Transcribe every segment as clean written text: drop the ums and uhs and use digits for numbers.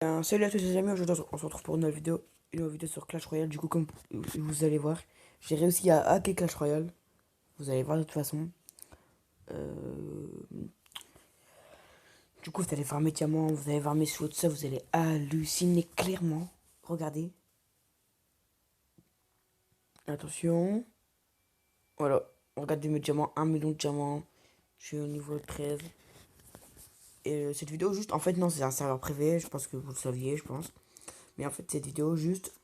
Salut à tous les amis, aujourd'hui on se retrouve pour une nouvelle vidéo sur Clash Royale. Du coup, comme vous allez voir, j'ai réussi à hacker Clash Royale. Vous allez voir de toute façon. Euh, Du coup, vous allez voir mes diamants, vous allez voir mes sous, tout ça, vous allez halluciner clairement. Regardez, attention. Voilà, regardez mes diamants, 1 million de diamants. Je suis au niveau 13. Et cette vidéo, juste, en fait, non, c'est un serveur privé, je pense que vous le saviez, je pense. Mais en fait, cette vidéo, juste,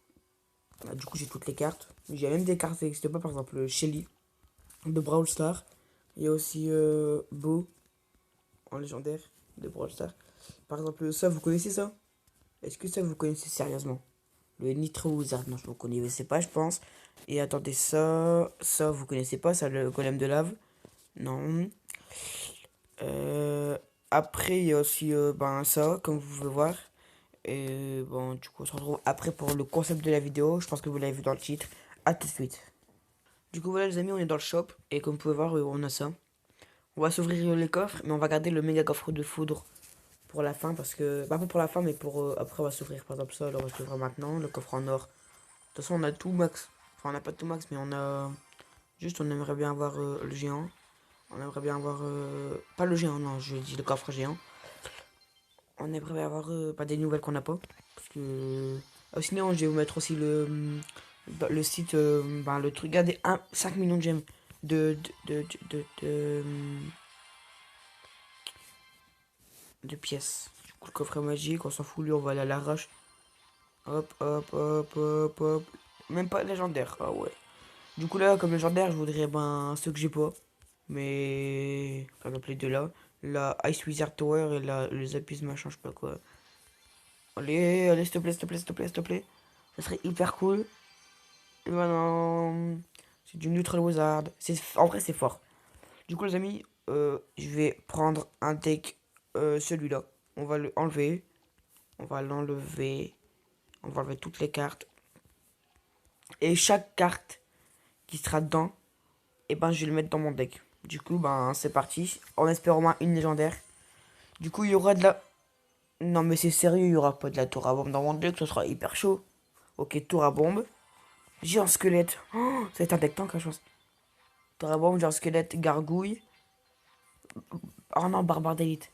du coup, j'ai toutes les cartes. J'ai même des cartes qui n'existent pas, par exemple, Shelly de Brawl Stars. Il y a aussi Bo en légendaire de Brawl Stars. Par exemple, ça, vous connaissez ça? Est-ce que ça, vous connaissez sérieusement? Le Nitro Wizard, non, je ne connaissais pas, je pense. Et attendez, ça, vous connaissez pas, ça, le golem de lave? Non. Euh, Après, il y a aussi ben, ça, comme vous pouvez voir. Et bon, du coup, on se retrouve après pour le concept de la vidéo. Je pense que vous l'avez vu dans le titre. A tout de suite. Du coup, voilà, les amis, on est dans le shop. Et comme vous pouvez voir, on a ça. On va s'ouvrir les coffres, mais on va garder le méga coffre de foudre pour la fin parce que. Pas pour la fin, mais pour. Après, on va s'ouvrir par exemple ça, là, on va s'ouvrir maintenant. Le coffre en or. De toute façon, on a tout max. Enfin, on n'a pas tout max, mais on a. Juste, on aimerait bien avoir le géant. On aimerait bien avoir. Pas le géant, non, je dis le coffre géant. On aimerait bien avoir pas des nouvelles qu'on n'a pas. Parce que. Sinon, je vais vous mettre aussi le site. Ben, le truc. Regardez, 5 millions de gemmes de de pièces. Du coup, le coffret magique, on s'en fout, lui, on va aller à l'arrache. Hop, hop, hop, hop, hop. Même pas légendaire, ah ouais. Du coup, là, comme légendaire, je voudrais ben ceux que j'ai pas. Mais. Par exemple, les deux là. La Ice Wizard Tower et le Zapis machin, je sais pas quoi. Allez, allez, s'il te plaît, s'il te plaît, s'il te plaît, s'il te plaît. Ça serait hyper cool. Et maintenant. C'est du Neutral Wizard. En vrai, c'est fort. Du coup, les amis, je vais prendre un deck, celui-là. On va le enlever. On va l'enlever. On va enlever toutes les cartes. Et chaque carte qui sera dedans, et ben je vais le mettre dans mon deck. Du coup, ben c'est parti. En espérant au moins une légendaire. Du coup, il y aura de la. Non, mais c'est sérieux, il y aura pas de la tour à bombe dans mon deck, ce sera hyper chaud. Ok, tour à bombe. Géant squelette. Oh, ça va être un deck tank, je pense. Tour à bombe, géant squelette, gargouille. Oh non, barbare d'élite.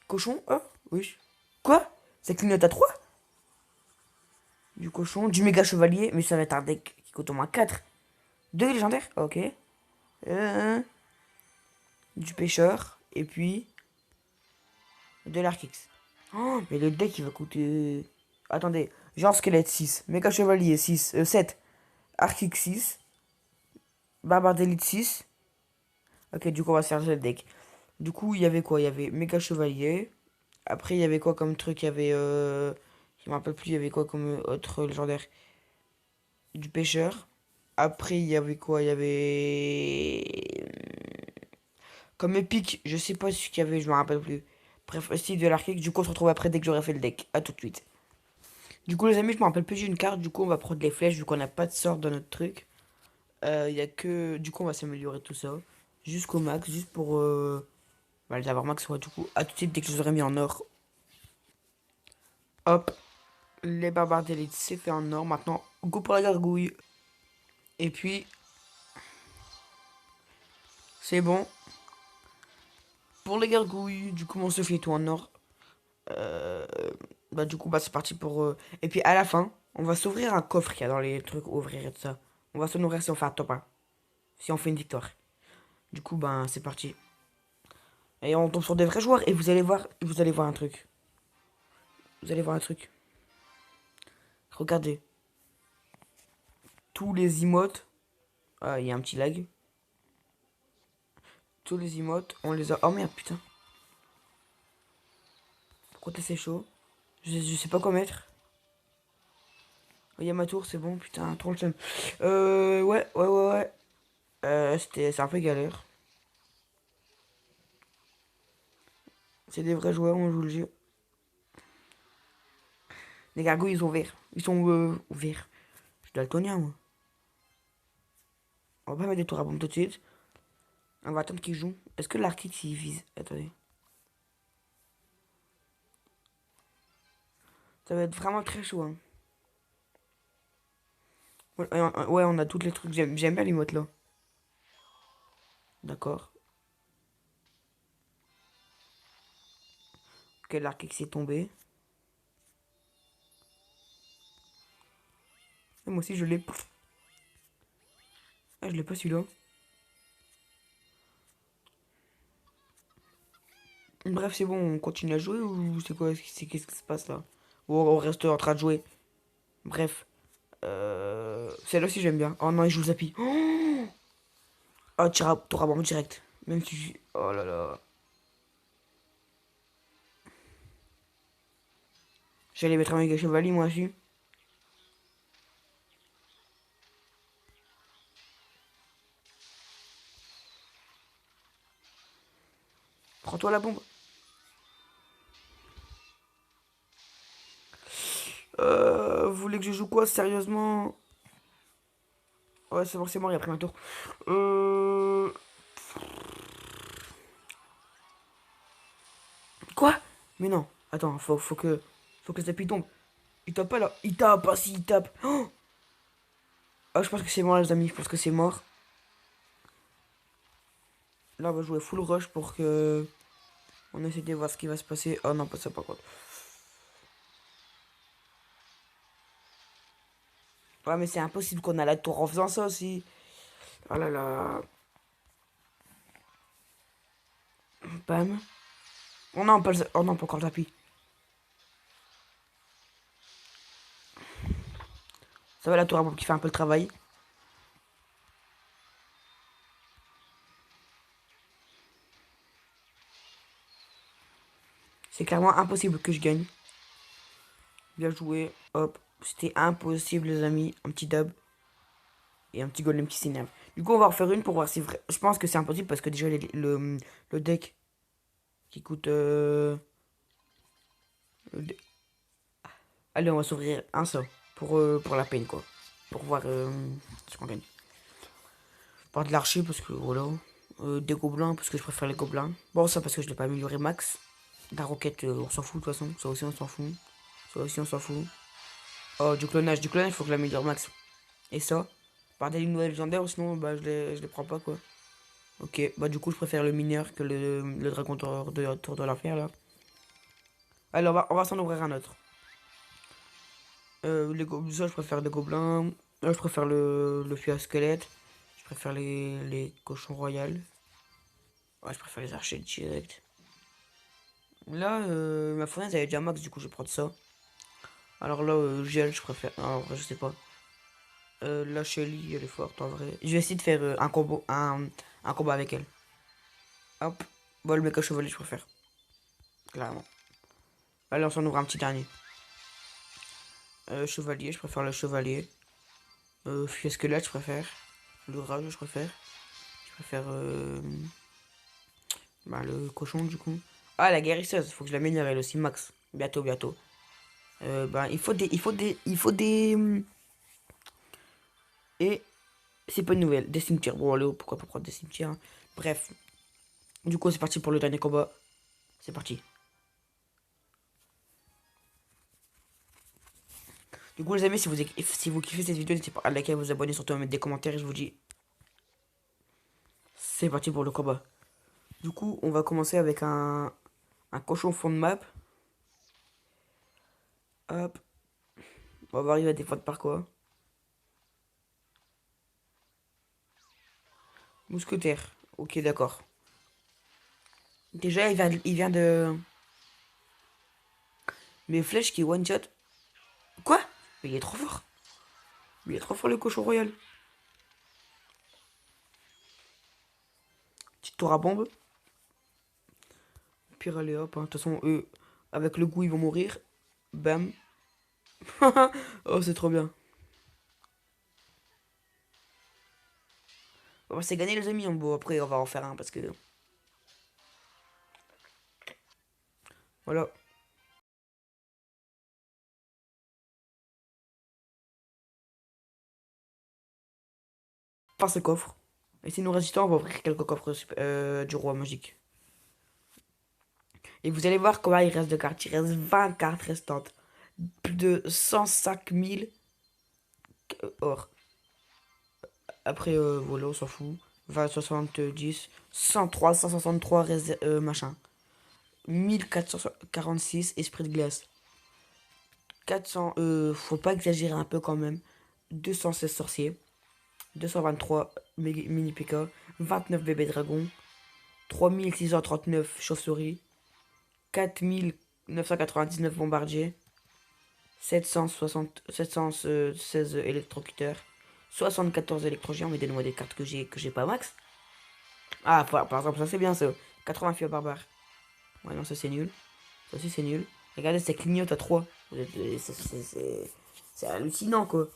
Cochon, oui. Quoi? Ça clignote à 3. Du cochon, du méga chevalier, mais ça va être un deck qui coûte au moins 4. Deux légendaires, ok. Euh, du pêcheur, et puis de l'arc-x. Oh, mais le deck il va coûter. Attendez, genre squelette 6, méga chevalier 6, 7, arc-x 6, barbare d'élite 6. Ok, du coup, on va se charger le deck. Du coup, il y avait quoi? Il y avait méga chevalier. Après, il y avait quoi comme truc? Il y avait. Je me rappelle plus, il y avait quoi comme autre légendaire? Du pêcheur. Après, il y avait quoi? Il y avait. Comme épique, je sais pas ce qu'il y avait, je me rappelle plus. Bref, style de l'arcade, du coup on se retrouve après dès que j'aurai fait le deck. A tout de suite. Du coup les amis, je me rappelle plus, j'ai une carte, du coup on va prendre les flèches vu qu'on n'a pas de sort dans notre truc. Il y a que. Du coup on va s'améliorer tout ça. Jusqu'au max, juste pour bah, les avoir max, ouais, du coup. A tout de suite dès que je les aurai mis en or. Hop, les barbares d'élite, c'est fait en or. Maintenant, go pour la gargouille. Et puis, c'est bon. Pour les gargouilles, du coup on se fait tout en or. Euh, Bah du coup bah c'est parti pour et puis à la fin on va s'ouvrir un coffre qu'il y a dans les trucs ouvrir et tout ça. On va s'en ouvrir si on fait un top 1. Si on fait une victoire. Du coup ben c'est parti. Et on tombe sur des vrais joueurs et vous allez voir un truc. Vous allez voir un truc. Regardez. Tous les emotes. Ah il y a un petit lag. Tous les emotes on les a. Oh merde putain. Pourquoi c'est chaud? Je sais pas quoi mettre. Oh, il y a ma tour c'est bon putain trop le seum. Ouais. C'est un peu galère. C'est des vrais joueurs, on joue le jeu. Les gargouilles, ils sont verts. Ils sont verts. Je suis daltonien, moi. On va pas mettre des tours à bombe tout de suite. On va attendre qu'ils jouent. Est-ce que l'arctique s'y vise? Attendez. Ça va être vraiment très chaud, hein. Ouais, ouais, on a tous les trucs. J'aime bien les mottes là. D'accord. Ok, l'arc X est tombé. Et moi aussi, je l'ai. Ah, je l'ai pas celui-là. Bref, c'est bon, on continue à jouer ou c'est quoi? Qu'est-ce qui se passe là? Ou on reste en train de jouer? Bref. Celle-là aussi, j'aime bien. Oh non, il joue Zappy. Oh, t'auras bombe direct. Même si. Oh là là. J'allais mettre un méga chevalier, moi aussi. Prends-toi la bombe. Vous voulez que je joue quoi, sérieusement? Ouais, c'est bon, c'est mort, il a pris un tour. Euh... Quoi? Mais non. Attends, faut que Zappy tombe. Il tape pas là. Il tape, pas si il tape. Oh, ah, je pense que c'est mort, les amis. Je pense que c'est mort. Là, on va jouer full rush pour que. On essaie de voir ce qui va se passer. Oh non, pas ça par contre. Ouais, mais c'est impossible qu'on a la tour en faisant ça aussi. Oh là là. Bam. Oh non, pas, oh non, pas encore le tapis. Ça va, la tour à bombe qui fait un peu le travail. C'est clairement impossible que je gagne. Bien joué. Hop. C'était impossible, les amis. Un petit dub. Et un petit golem qui s'énerve. Du coup, on va en refaire une pour voir si vrai. Je pense que c'est impossible parce que déjà, le deck qui coûte. Le Allez, on va s'ouvrir un seul pour la peine, quoi. Pour voir ce qu'on gagne. Pas de l'archer parce que voilà. Des gobelins parce que je préfère les gobelins. Bon, ça parce que je l'ai pas amélioré max. La roquette, on s'en fout de toute façon. Ça aussi, on s'en fout. Ça aussi, on s'en fout. Oh, du clonage. Du clonage, il faut que je l'améliore max. Et ça, par des nouvelles légendaires, sinon, bah, je les prends pas, quoi. Ok, bah, du coup, je préfère le mineur que le dragon tour de l'enfer, là. Allez, on va s'en ouvrir un autre. Ça, je préfère les gobelins. Là, je préfère le fût à squelette. Je préfère les cochons royales. Ouais, je préfère les archers direct. Là, ma fournaise, elle est déjà max, du coup, je vais prendre ça. Alors là, gel, je préfère. Alors, je sais pas. La Shelly, elle est forte en vrai. Je vais essayer de faire un combat avec elle. Hop. Bon, le méca chevalier, je préfère. Clairement. Allez, on s'en ouvre un petit dernier. Chevalier, je préfère le chevalier. Fût à squelette, je préfère. Le rage, je préfère. Je préfère bah, le cochon, du coup. Ah, la guérisseuse, faut que je l'améliore elle aussi, max. Bientôt, bientôt. Bah, il faut des. Et c'est pas une nouvelle. Des cimetières. Bon, allez, pourquoi pas prendre des cimetières, hein. Bref. Du coup, c'est parti pour le dernier combat. C'est parti. Du coup, les amis, si vous kiffez cette vidéo, n'hésitez pas à liker, à vous abonner, surtout à mettre des commentaires. Et je vous dis, c'est parti pour le combat. Du coup, on va commencer avec un cochon fond de map. Hop. On va arriver à défendre par quoi? Mousquetaire. Ok, d'accord. Déjà, il vient de. Mes flèches qui one shot. Quoi? Mais il est trop fort. Il est trop fort le cochon royal. Petite tour à bombe. Pire, allez hop, hein. De toute façon, eux, avec le goût, ils vont mourir. Bam. Oh, c'est trop bien. Bon, c'est gagné, les amis. Bon, après, on va en faire un parce que. Voilà. Enfin, ce coffre. Et si nous résistons, on va ouvrir quelques coffres du roi magique. Et vous allez voir comment il reste de cartes. Il reste 20 cartes restantes. plus de 105 000 or. Après, voilà, on s'en fout. 20, 70, 103, 163, machin. 1446 esprit de glace. 400, faut pas exagérer un peu quand même. 216 sorciers. 223 mini PK. 29 bébés dragons. 3639 chauves-souris. 4999 bombardiers. 716 électrocuteurs. 74 électrogènes, mais donne-moi des cartes que j'ai pas max. Ah, par exemple, ça c'est bien ça. 80 filles barbares. Ouais, non, ça c'est nul. Ça aussi c'est nul. Regardez, ça clignote à 3. C'est hallucinant quoi.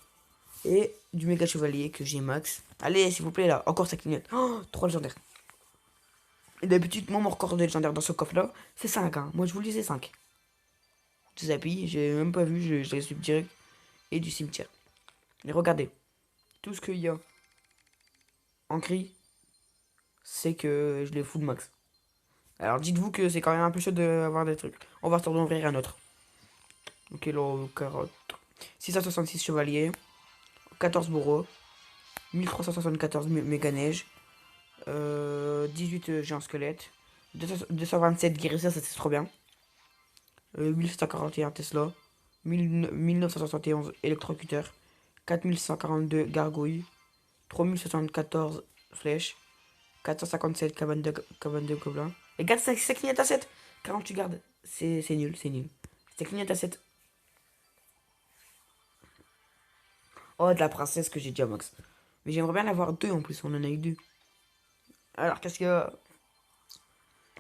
Et du méga chevalier que j'ai max. Allez, s'il vous plaît, là. Encore ça clignote. Oh, 3 légendaires. Et d'habitude, moi, mon record de légendaire dans ce coffre-là, c'est 5. Hein. Moi, je vous le dis, c'est 5. Zappy, j'ai même pas vu, je les suis direct. Et du cimetière. Et regardez. Tout ce qu'il y a en gris, c'est que je les fous de max. Alors dites-vous que c'est quand même un peu chaud d'avoir des trucs. On va s'en ouvrir un autre. Ok, là, carotte. 666 chevaliers. 14 bourreaux. 1374 méga neige. 18 géants squelettes. 227 guérisseurs, ça c'est trop bien. 1741 Tesla. 1971 électrocuteurs. 4142 gargouilles. 3074 flèches. 457 cabane de gobelins. Et garde, ça clignote à 7. 48 gardes. C'est nul, c'est nul. Ça clignote à 7. Oh, de la princesse que j'ai déjà max. Mais j'aimerais bien l'avoir 2 en plus, on en a eu 2. Alors, qu'est-ce que.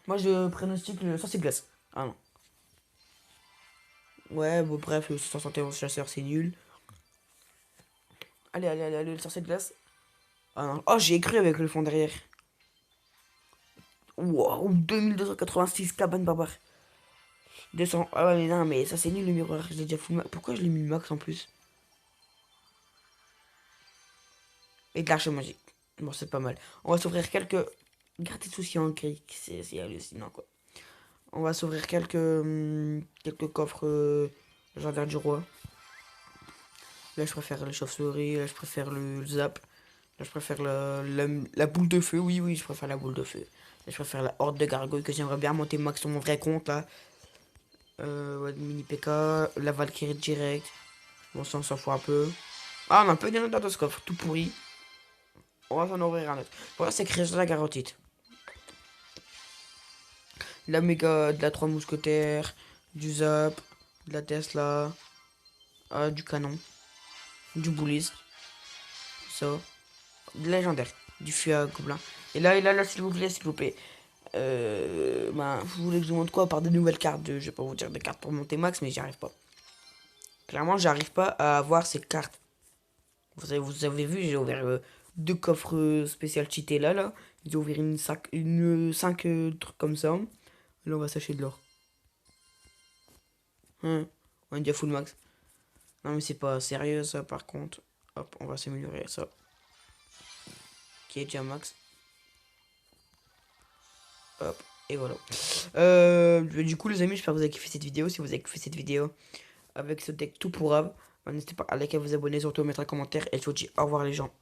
Moi, je pronostique le sorcier de glace. Ah non. Ouais, bon, bref, le 71 chasseur, c'est nul. Allez, allez, allez, allez, le sorcier de glace. Ah non. Oh, j'ai cru avec le fond derrière. Wow, 2286 cabane barbare. 200. Ah ouais, mais non, mais ça c'est nul le miroir. Je l'ai déjà full max. Pourquoi je l'ai mis max en plus? Et de l'arche magique. Bon, c'est pas mal. On va s'ouvrir quelques. Gardez de soucis en gris. C'est hallucinant quoi. On va s'ouvrir quelques coffres légendaires du roi. Là, je préfère les chauves-souris. Là, je préfère le zap. Là, je préfère la boule de feu. Oui, oui, je préfère la boule de feu. Là, je préfère la horde de gargouilles que j'aimerais bien monter max sur mon vrai compte là. Ouais, mini PK. La Valkyrie direct. Bon, ça, on s'en fout un peu. Ah, on a un peu des notes dans ce coffre. Tout pourri. On va s'en ouvrir un autre. Voilà, c'est créé la garotite. La méga, de la 3 mousquetaires. Du zap. De la Tesla. Du canon. Du bouliste. Ça. De légendaire. Du feu à gobelin. Et là, s'il vous plaît, s'il vous plaît. Vous voulez que je vous montre quoi par de nouvelles cartes Je vais pas vous dire des cartes pour monter max, mais j'y arrive pas. Clairement, j'arrive pas à avoir ces cartes. Vous avez vu, j'ai ouvert 2 coffres spécial cheatés là. J'ai ouvert une 5 trucs comme ça. Là, on va s'acheter de l'or. Hein, on est déjà full max. Non, mais c'est pas sérieux ça par contre. Hop, on va s'améliorer ça. Qui est déjà max. Hop, et voilà. Du coup, les amis, j'espère que vous avez kiffé cette vidéo. Si vous avez kiffé cette vidéo avec ce deck tout pourrave, n'hésitez pas à liker, à vous abonner, surtout à mettre un commentaire. Et je vous dis au revoir les gens.